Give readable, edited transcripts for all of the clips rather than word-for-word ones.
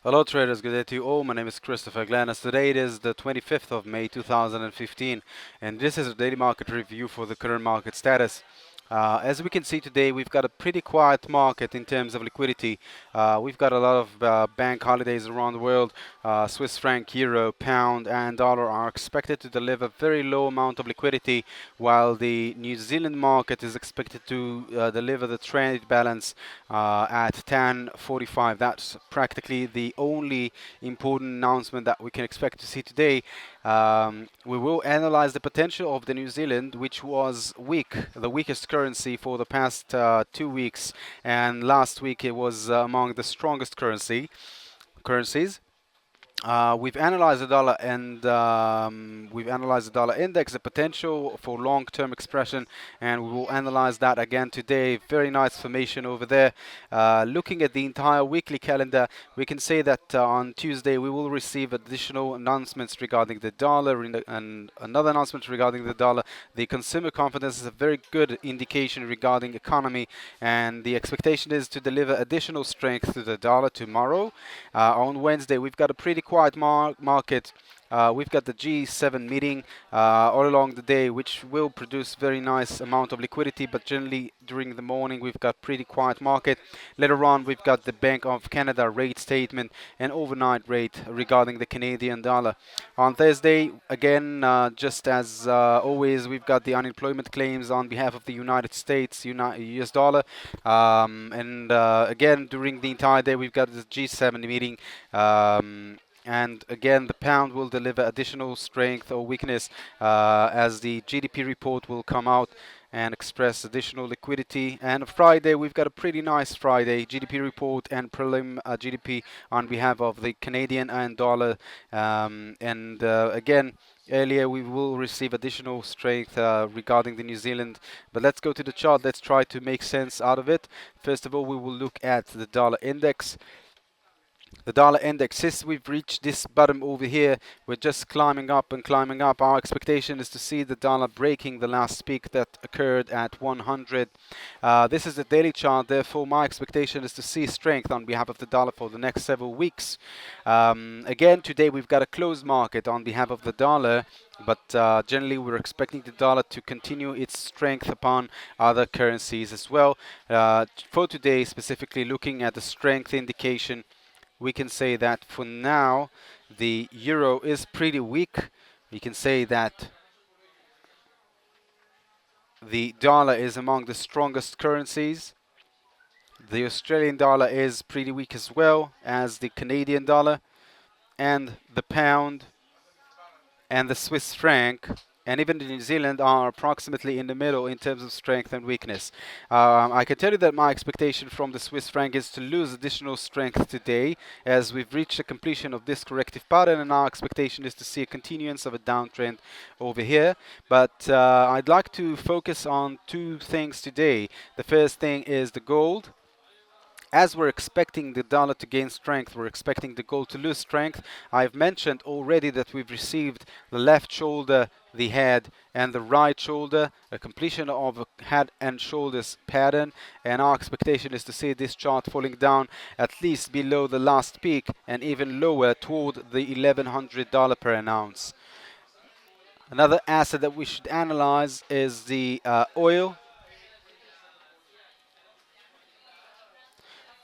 Hello traders, good day to you all. My name is Christopher Glen. As today it is the 25th of May 2015, and this is a daily market review for the current market status. As we can see today, we've got a pretty quiet market in terms of liquidity. We've got a lot of bank holidays around the world. Swiss franc, euro, pound, and dollar are expected to deliver very low amount of liquidity, while the New Zealand market is expected to deliver the trade balance at 10:45. That's practically the only important announcement that we can expect to see today. We will analyze the potential of the New Zealand, which was weak, the weakest currency for the past 2 weeks, and last week it was among the strongest currencies. We've analyzed the dollar and we've analyzed the dollar index, the potential for long-term expression, and we will analyze that again today. Very nice formation over there. Looking at the entire weekly calendar, we can say that on Tuesday we will receive additional announcements regarding the dollar and another announcement regarding the dollar. The consumer confidence is a very good indication regarding economy, and the expectation is to deliver additional strength to the dollar tomorrow. On Wednesday, we've got a pretty quiet market. We've got the G7 meeting all along the day, which will produce very nice amount of liquidity, but generally during the morning we've got pretty quiet market. Later on we've got the Bank of Canada rate statement and overnight rate regarding the Canadian dollar. On Thursday, again, just as always, we've got the unemployment claims on behalf of the United States, US dollar. And again, during the entire day, we've got the G7 meeting. And again, the pound will deliver additional strength or weakness as the GDP report will come out and express additional liquidity. And on Friday, we've got a pretty nice Friday GDP report and prelim GDP on behalf of the Canadian and dollar. And again, earlier we will receive additional strength regarding the New Zealand. But let's go to the chart. Let's try to make sense out of it. First of all, we will look at the dollar index. The dollar index, since we've reached this bottom over here, we're just climbing up and climbing up. Our expectation is to see the dollar breaking the last peak that occurred at 100. This is the daily chart, therefore my expectation is to see strength on behalf of the dollar for the next several weeks. Again, today we've got a closed market on behalf of the dollar, but generally we're expecting the dollar to continue its strength upon other currencies as well. For today, specifically looking at the strength indication, we can say that for now the euro is pretty weak. We can say that the dollar is among the strongest currencies. The Australian dollar is pretty weak as well as the Canadian dollar, and the pound and the Swiss franc and even the New Zealand are approximately in the middle in terms of strength and weakness. I can tell you that my expectation from the Swiss franc is to lose additional strength today as we've reached the completion of this corrective pattern, and our expectation is to see a continuance of a downtrend over here. But I'd like to focus on two things today. The first thing is the gold. As we're expecting the dollar to gain strength, we're expecting the gold to lose strength. I've mentioned already that we've received the left shoulder, the head, and the right shoulder, a completion of a head and shoulders pattern, and our expectation is to see this chart falling down at least below the last peak and even lower toward the $1,100 per an ounce. Another asset that we should analyze is the oil.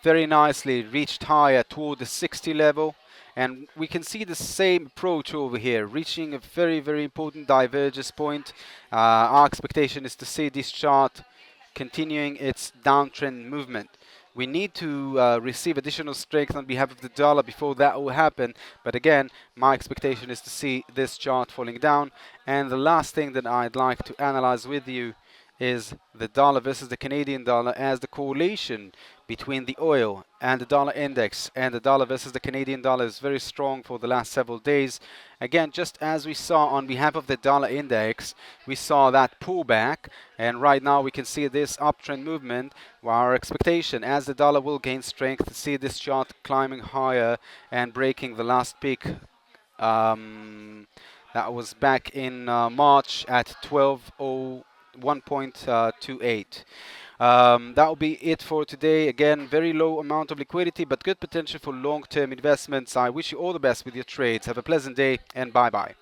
Very nicely reached higher toward the 60 level, and we can see the same approach over here, reaching a very important divergence point. Our expectation is to see this chart continuing its downtrend movement. We need to receive additional strength on behalf of the dollar before that will happen, but again, my expectation is to see this chart falling down. And the last thing that I'd like to analyze with you is the dollar versus the Canadian dollar, as the correlation between the oil and the dollar index and the dollar versus the Canadian dollar is very strong for the last several days. Again, just as we saw on behalf of the dollar index, we saw that pullback, and right now we can see this uptrend movement. Our expectation, as the dollar will gain strength, to see this chart climbing higher and breaking the last peak. That was back in March at 1.28. That will be it for today. Again, very low amount of liquidity, but good potential for long-term investments. I wish you all the best with your trades. Have a pleasant day, and bye-bye.